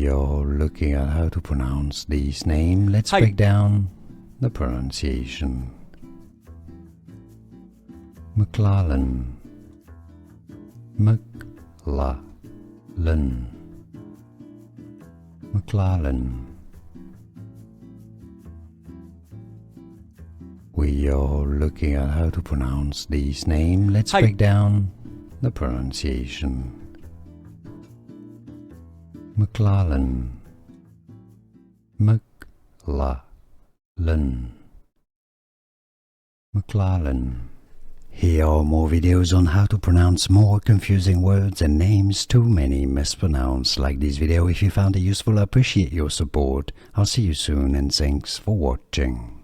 We are looking at how to pronounce these names. Let's Hi. break down the pronunciation. Mclellan, Mclellan, Mclellan. We are looking at how to pronounce these names. Let's Hi. break down the pronunciation. Mclellan, Mclellan, Mclellan. Here are more videos on how to pronounce more confusing words and names too many mispronounced. Like this video if you found it useful. I appreciate your support. I'll see you soon and thanks for watching.